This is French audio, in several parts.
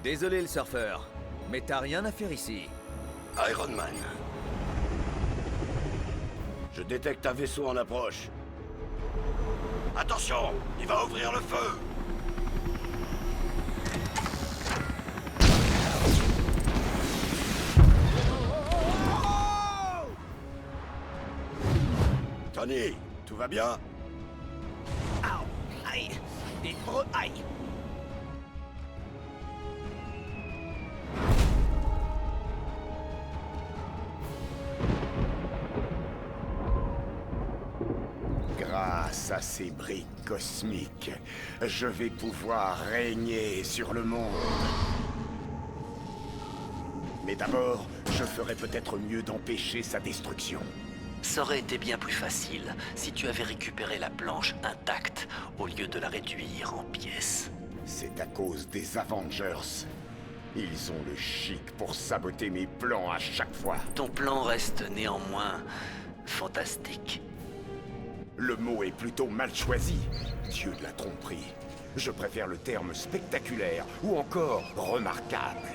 Désolé le surfeur, mais t'as rien à faire ici. Iron Man. Je détecte un vaisseau en approche. Attention, il va ouvrir le feu. Tony, tout va bien? Aïe! Aïe! Grâce à ces briques cosmiques, je vais pouvoir régner sur le monde. Mais d'abord, je ferais peut-être mieux d'empêcher sa destruction. Ça aurait été bien plus facile si tu avais récupéré la planche intacte au lieu de la réduire en pièces. C'est à cause des Avengers. Ils ont le chic pour saboter mes plans à chaque fois. Ton plan reste néanmoins fantastique. Le mot est plutôt mal choisi. Dieu de la tromperie. Je préfère le terme spectaculaire ou encore remarquable.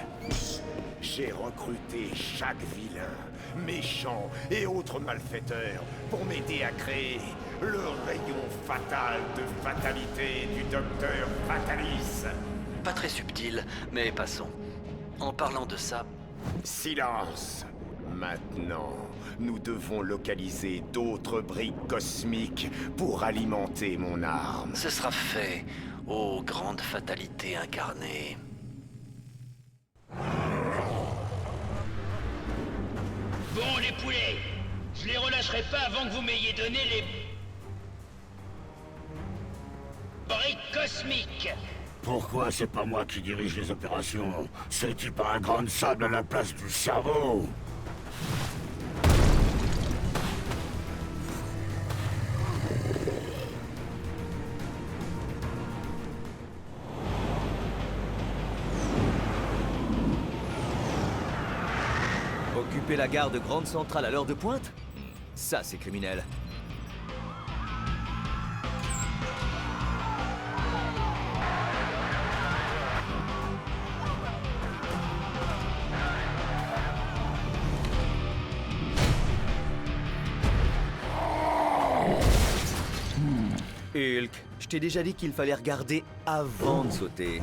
J'ai recruté chaque vilain, méchant et autres malfaiteurs pour m'aider à créer le rayon fatal de fatalité du docteur Fatalis. Pas très subtil, mais passons. En parlant de ça, Silence! Maintenant, nous devons localiser d'autres briques cosmiques pour alimenter mon arme. ce sera fait, ô grande fatalité incarnée. Bon, les poulets, je les relâcherai pas avant que vous m'ayez donné les... briques cosmiques. Pourquoi c'est pas moi qui dirige les opérations? C'est-tu pas un grain de sable à la place du cerveau? Occuper la gare de Grande Centrale à l'heure de pointe? Ça, c'est criminel. Hulk, je t'ai déjà dit qu'il fallait regarder avant de sauter.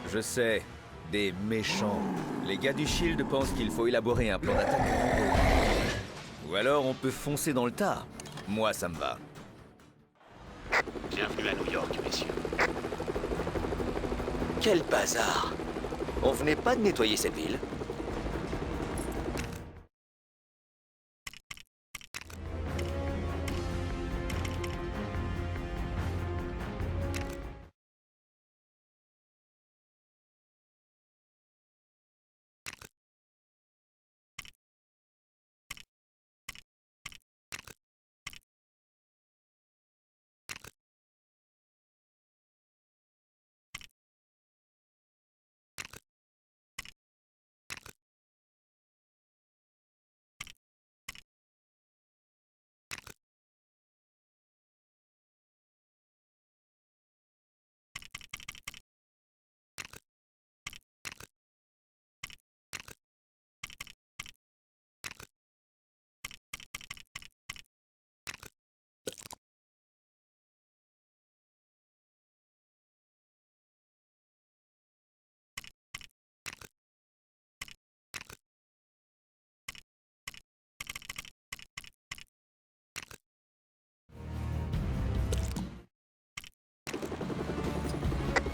Je sais, des méchants. Les gars du Shield pensent qu'il faut élaborer un plan d'attaque. Ou alors on peut foncer dans le tas. Moi, ça me va. Bienvenue à New York, messieurs. Quel bazar! On venait pas de nettoyer cette ville?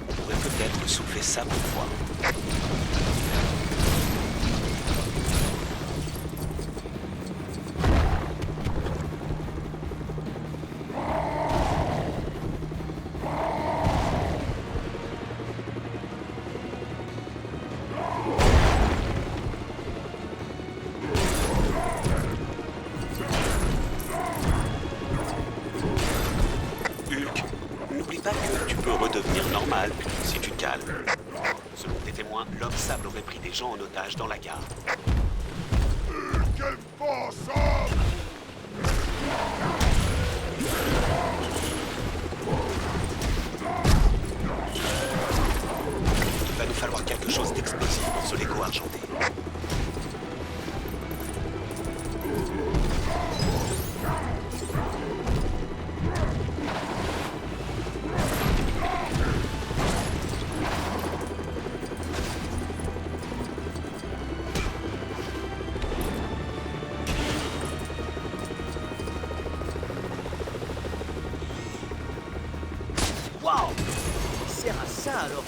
On pourrait peut-être souffler ça pour voir. Hulk, n'oublie pas que tu peux redevenir normal si tu te calmes. Selon des témoins, l'homme sable aurait pris des gens en otage dans la gare. Quel bon sang! Il va nous falloir quelque chose d'explosif pour ce Lego argenté. Waouh! Il sert à ça alors.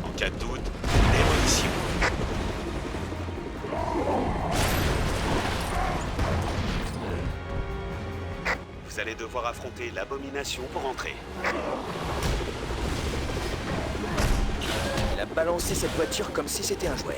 En cas de doute, démolition. Vous allez devoir affronter l'abomination pour entrer. Il a balancé cette voiture comme si c'était un jouet.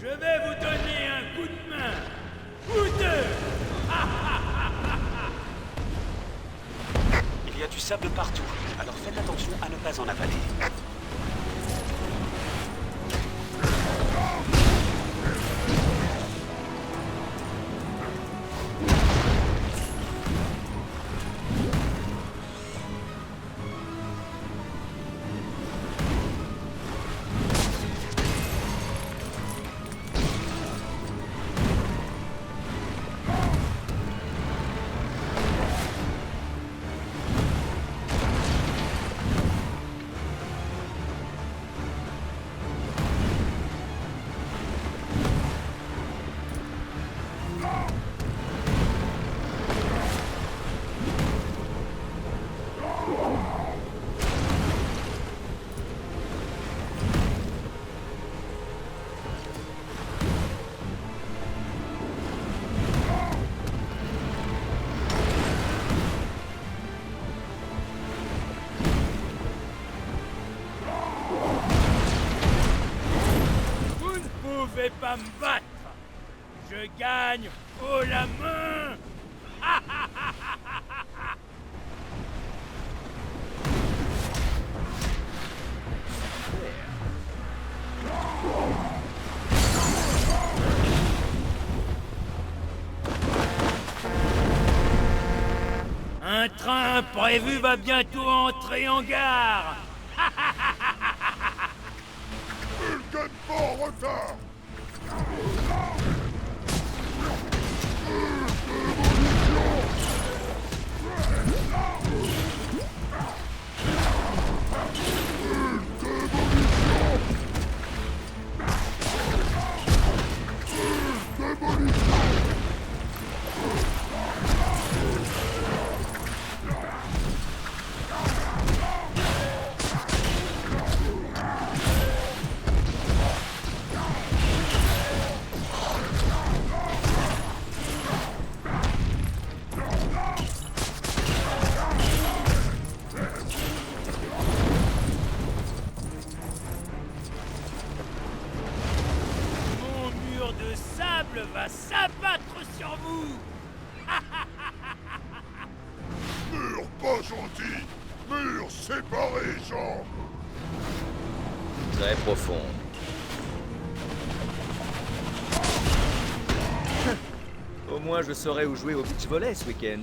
Je vais vous donner un coup de main. Vous deux. Il y a du sable partout, alors faites attention à ne pas en avaler. pouvez pas me battre. Je gagne haut la main. Un train prévu va bientôt entrer en gare. Ne gagne pas en retard. Mon mur de sable va s'abattre sur vous. Mur pas gentil. Mur séparé, Jean. Très profond. Au moins, je saurai où jouer au beach volley ce week-end.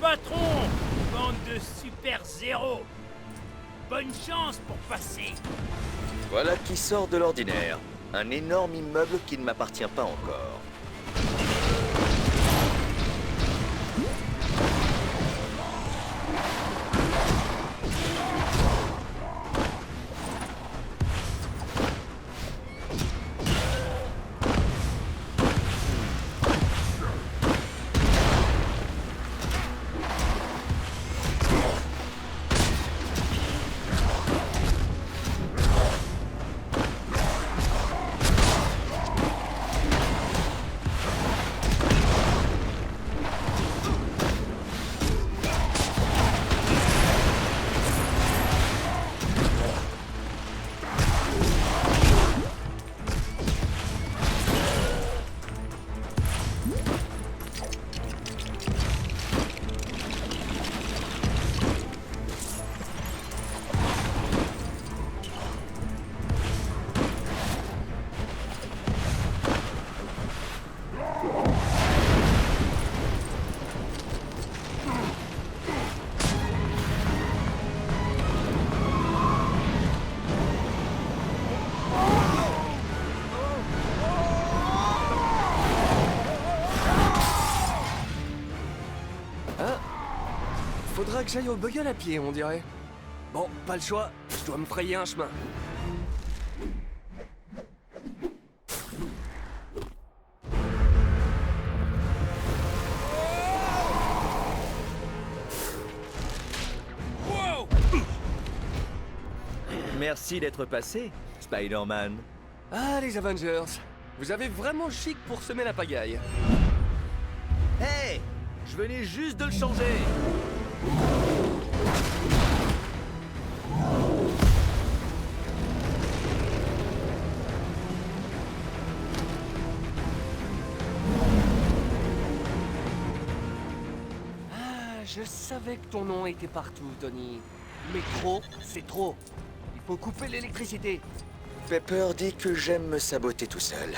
Patron, bande de super zéro. Bonne chance pour passer. Voilà qui sort de l'ordinaire. Un énorme immeuble qui ne m'appartient pas encore. Faudra que j'aille au Bugle à pied, on dirait. Bon, pas le choix, je dois me frayer un chemin. Merci d'être passé, Spider-Man. Ah, les Avengers, vous avez vraiment le chic pour semer la pagaille. Hey! Je venais juste de le changer! Ah, je savais que ton nom était partout, Tony. Mais trop, c'est trop. Il faut couper l'électricité. Pepper dit que j'aime me saboter tout seul.